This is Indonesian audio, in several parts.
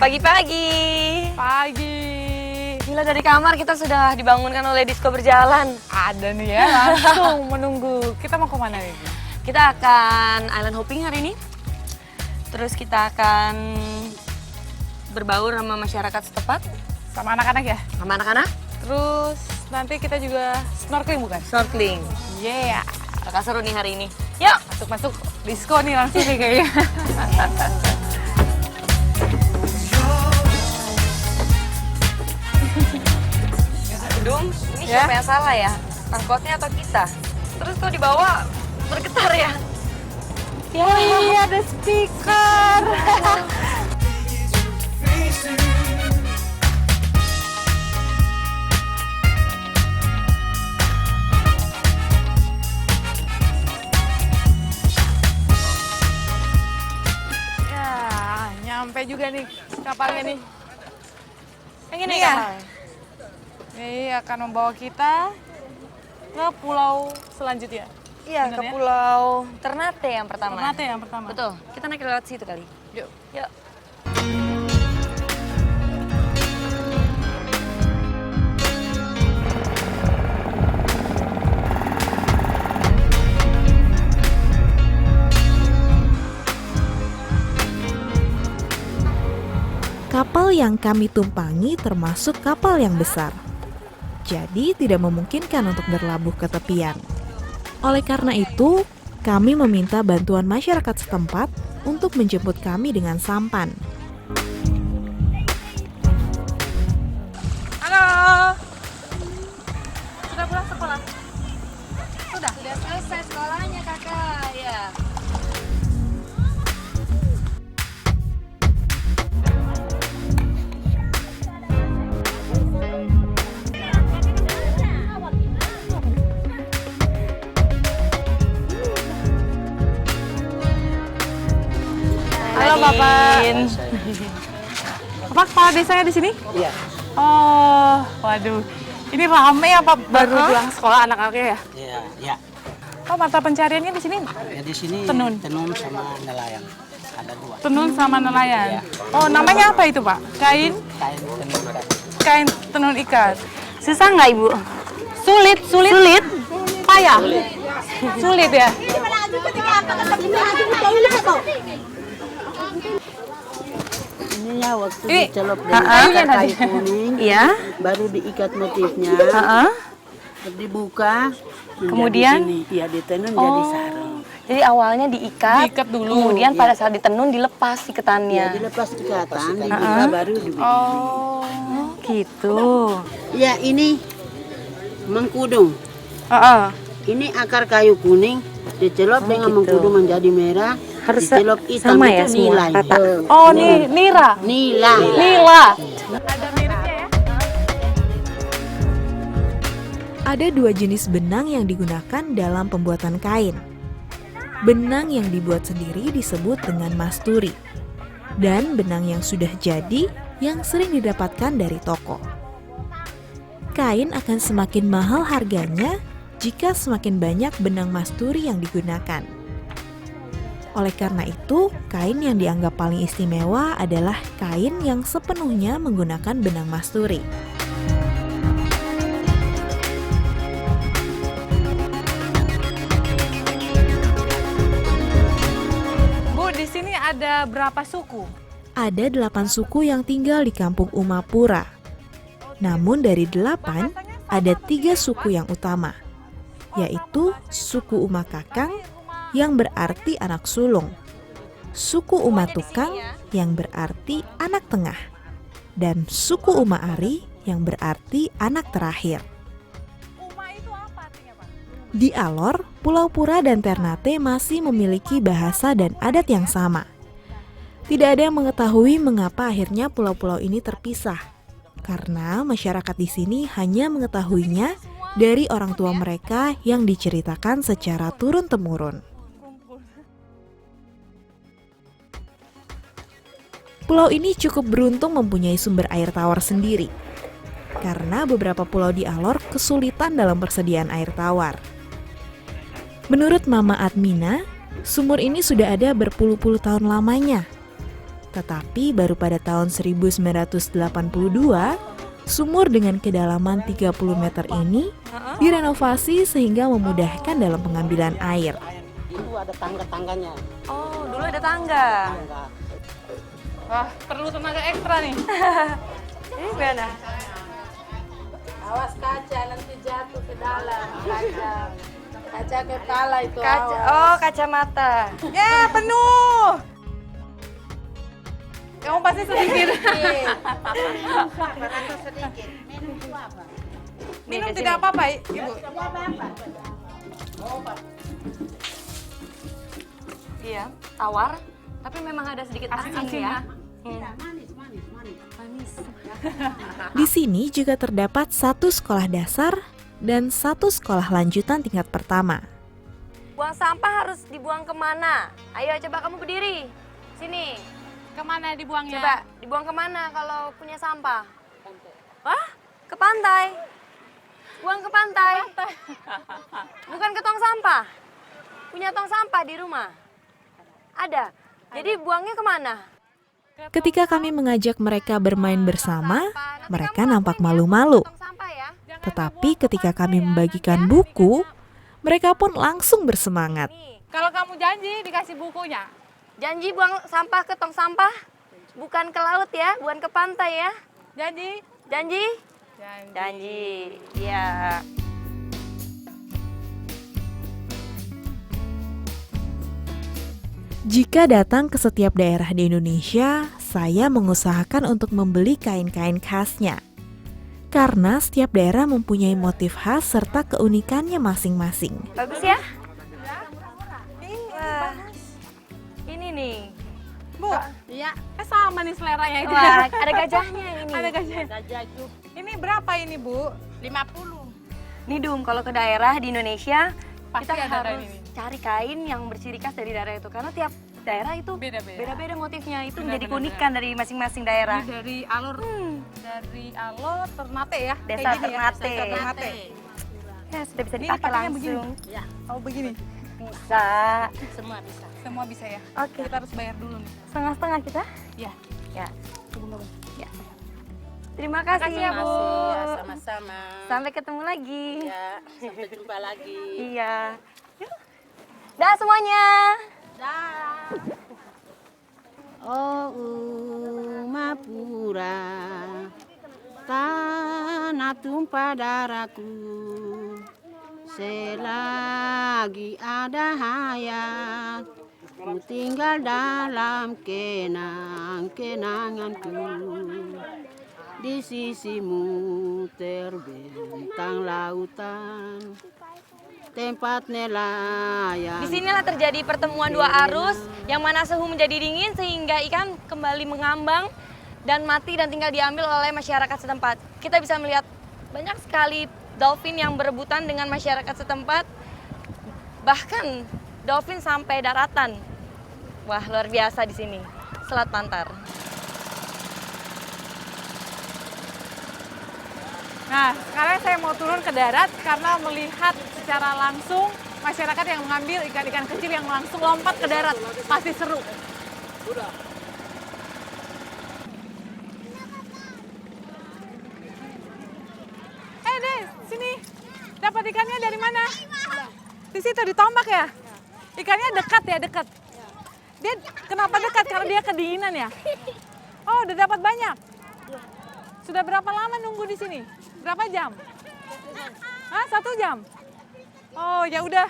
Pagi-pagi. Pagi. Gila, dari kamar kita sudah dibangunkan oleh disco berjalan. Ada nih ya, langsung menunggu. Kita mau kemana nih? Kita akan island hopping hari ini. Terus kita akan berbaur sama masyarakat setempat. Sama anak-anak ya? Sama anak-anak. Terus nanti kita juga snorkeling bukan? Snorkeling. Yeah. Bakal seru nih hari ini. Yuk! Masuk-masuk disco nih langsung nih kayaknya. Dung, ini siapa yang salah ya? Angkotnya atau kita? Terus kok dibawa bergetar ya? Ya, iya ada speaker. Ya, nyampe juga nih kapalnya nih. Yang ini ya? kapal. Ini akan membawa kita ke pulau selanjutnya. Iya, Bener ke ya? Pulau Ternate yang pertama. Ternate yang pertama. Betul, kita naik lewat situ kali. Yuk. Yuk. Kapal yang kami tumpangi termasuk kapal yang besar. Jadi tidak memungkinkan untuk berlabuh ke tepian. Oleh karena itu, kami meminta bantuan masyarakat setempat untuk menjemput kami dengan sampan. Halo. Sudah pulang sekolah? Sudah. Sudah selesai sekolahnya kakak, ya. Halo Bapak. Bapak kepala desanya di sini? Iya. Oh, waduh. Ini rame ya Pak, baru pulang sekolah anak-anaknya ya? Iya, iya. Oh, mata pencariannya di sini Ya, di sini Tenun. tenun sama nelayan. Ada dua. tenun sama nelayan. Oh, namanya apa itu Pak? Kain Kain tenun ikan. tenun ikat. Susah nggak Ibu? Sulit. Payah. Sulit ya? Ini ya waktu Ini, dicelup ah, dengan ah. kayu kuning, Iya. baru diikat motifnya, terus dibuka. menjadi Kemudian? ini. Iya ditenun jadi sarung. Jadi awalnya diikat, Diikat dulu. kemudian pada saat ditenun dilepas Ya iketannya. dilepas ikatan, dibuka baru dibikin. Oh. Gitu. Ya ini mengkudung. Heeh. Ini akar kayu kuning dicelup dengan gitu. mengkudung menjadi merah. Harus dicelup hitam sama ya itu semua nilai. tata? Oh, nira. Nila. Nila. Ada miripnya ya? Ada dua jenis benang yang digunakan dalam pembuatan kain. Benang yang dibuat sendiri disebut dengan masturi. Dan benang yang sudah jadi yang sering didapatkan dari toko. Kain akan semakin mahal harganya jika semakin banyak benang masturi yang digunakan. Oleh karena itu, kain yang dianggap paling istimewa adalah kain yang sepenuhnya menggunakan benang masturi. Bu, di sini ada berapa suku? Ada 8 suku yang tinggal di kampung Umapura. Namun dari 8, ada 3 suku yang utama, yaitu suku Umakakang yang berarti anak sulung, suku Umatukang yang berarti anak tengah, dan suku Umaari yang berarti anak terakhir. Uma itu apa artinya Pak? Di Alor, Pulau Pura dan Ternate masih memiliki bahasa dan adat yang sama. Tidak ada yang mengetahui mengapa akhirnya pulau-pulau ini terpisah, karena masyarakat di sini hanya mengetahuinya dari orang tua mereka yang diceritakan secara turun-temurun. Pulau ini cukup beruntung mempunyai sumber air tawar sendiri, karena beberapa pulau di Alor kesulitan dalam persediaan air tawar. Menurut Mama Admina, sumur ini sudah ada berpuluh-puluh tahun lamanya. Tetapi baru pada tahun 1982, sumur dengan kedalaman 30 meter ini direnovasi sehingga memudahkan dalam pengambilan air. Itu ada tangga-tangganya. Oh, dulu ada tangga. Wah, perlu tenaga ekstra nih. Ini gimana? Awas kaca nanti jatuh ke dalam. Kaca kepala itu. Kaca, oh kacamata. Ya, penuh. Kamu pasti sedikit. Minum Nih, tidak kesini. apa-apa, Ibu. Iya, tawar. Tapi memang ada sedikit asin ya. Manis. Di sini juga terdapat 1 sekolah dasar dan 1 sekolah lanjutan tingkat pertama. Buang sampah harus dibuang kemana? Ayo coba kamu berdiri. Sini. Kemana dibuangnya? Coba dibuang kemana kalau punya sampah? Wah, ke pantai. Buang ke pantai. Bukan ke tong sampah. Punya tong sampah di rumah? Ada. Jadi buangnya kemana? Ketika kami mengajak mereka bermain bersama, mereka nampak malu-malu. Tong sampah ya. Tetapi ketika kami membagikan buku, mereka pun langsung bersemangat. Nih, Kalau kamu janji dikasih bukunya. janji buang sampah ke tong sampah, bukan ke laut ya, bukan ke pantai ya. Janji? Janji? Janji. Janji. Iya. Jika datang ke setiap daerah di Indonesia, saya mengusahakan untuk membeli kain-kain khasnya. Karena setiap daerah mempunyai motif khas serta keunikannya masing-masing. Bagus ya? Wah. Ini nih. Bu, Iya, sama nih seleranya itu. Wah, ada gajahnya ini. Ada gajah. saja itu Ini berapa ini, Bu? 50. Nih Dum, kalau ke daerah di Indonesia, Pasti kita ada harus ini. cari kain yang berciri khas dari daerah itu. Karena tiap daerah itu Beda-beda. beda-beda motifnya. Itu Benar, menjadi benar, keunikan dari masing-masing daerah. Ini dari alur Ternate ya? Desa Kayak gini ya? Ternate. Desa Ternate. Ya, sudah bisa Ini dipakai pakainya begini? langsung. Ya, Oh begini? Bisa. semua bisa. Semua bisa ya? Oke. Kita harus bayar dulu nih. Setengah-setengah kita? Ya. Ya. Ya. Terima kasih Makasih ya, Bu. Ya, sama-sama. Sampai ketemu lagi. Ya, sampai jumpa lagi. Iya. Yuk. Dah semuanya. Oh, Umapura, tanah tumpah darahku. Selagi ada hayat, ku tinggal dalam kenang-kenanganku. Di sisimu terbentang lautan, tempat nelayan. Disinilah terjadi pertemuan dua arus yang mana suhu menjadi dingin sehingga ikan kembali mengambang dan mati dan tinggal diambil oleh masyarakat setempat. Kita bisa melihat banyak sekali dolphin yang berebutan dengan masyarakat setempat. Bahkan dolphin sampai daratan. Wah, luar biasa di sini. Selat Pantar. Nah, sekarang saya mau turun ke darat karena melihat secara langsung masyarakat yang mengambil ikan-ikan kecil yang langsung lompat ke darat. Pasti seru. Deh, sini. Dapat ikannya dari mana? Di situ, di tombak ya? Ikannya dekat ya, dekat. Dia kenapa dekat? Karena dia kedinginan ya? Oh, udah dapat banyak. Sudah berapa lama nunggu di sini? Berapa jam? Hah, 1 jam? Oh, ya udah.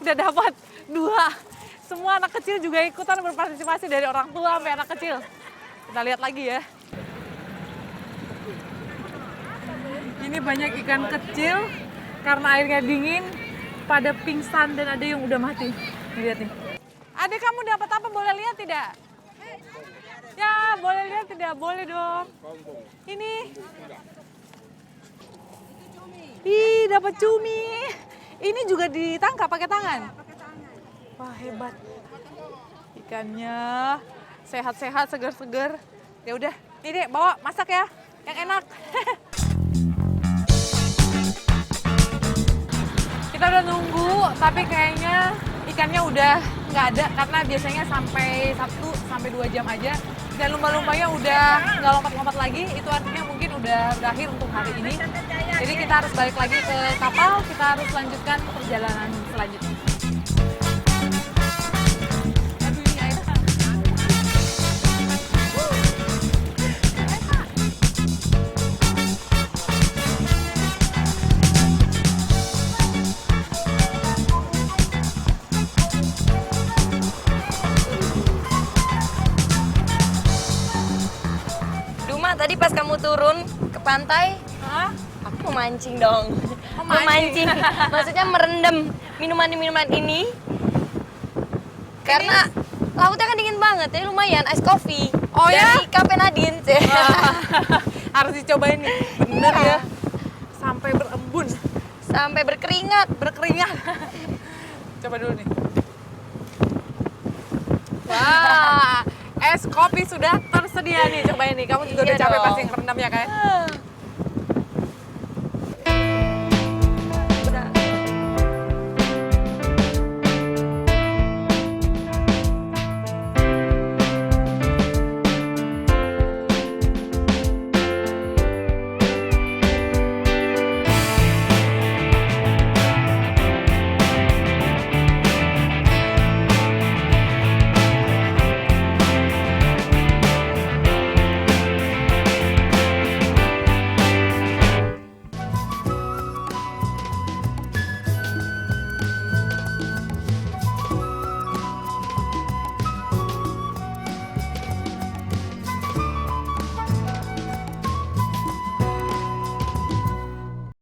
Udah dapat 2. Semua anak kecil juga ikutan berpartisipasi dari orang tua sampai anak kecil. Kita lihat lagi ya. Ini banyak ikan kecil karena airnya dingin, pada pingsan dan ada yang udah mati. Lihat nih. Adik kamu dapat apa? Boleh lihat tidak? Ya, boleh lihat tidak? Boleh dong. Ini. Ih, dapat cumi. Ini juga ditangkap pakai tangan. Wah, hebat. Ikannya sehat-sehat, segar-segar. Ya udah, ini deh bawa masak ya. Yang enak. Kita udah nunggu, tapi kayaknya ikannya udah nggak ada karena biasanya sampai 1 sampai 2 jam aja. Dan lumba-lumbanya udah nggak lompat-lompat lagi, itu artinya mungkin udah berakhir untuk hari ini. Jadi kita harus balik lagi ke kapal, kita harus lanjutkan perjalanan selanjutnya. Aduh, ini air. Duma, tadi pas kamu turun ke pantai, Hah? aku mau mancing dong. Mau Mau mancing? mancing. Maksudnya merendam minuman-minuman ini. Karena lautnya kan dingin banget, jadi lumayan ice coffee. Oh ya? Dari Cafe Nadine sih. Harus dicobain nih, bener ya. Sampai berembun, Sampai berkeringat. berkeringat. Coba dulu nih. Wah, es kopi sudah tersedia nih, cobain nih. Kamu juga Iya udah capek dong. pasti ngerendam ya kan?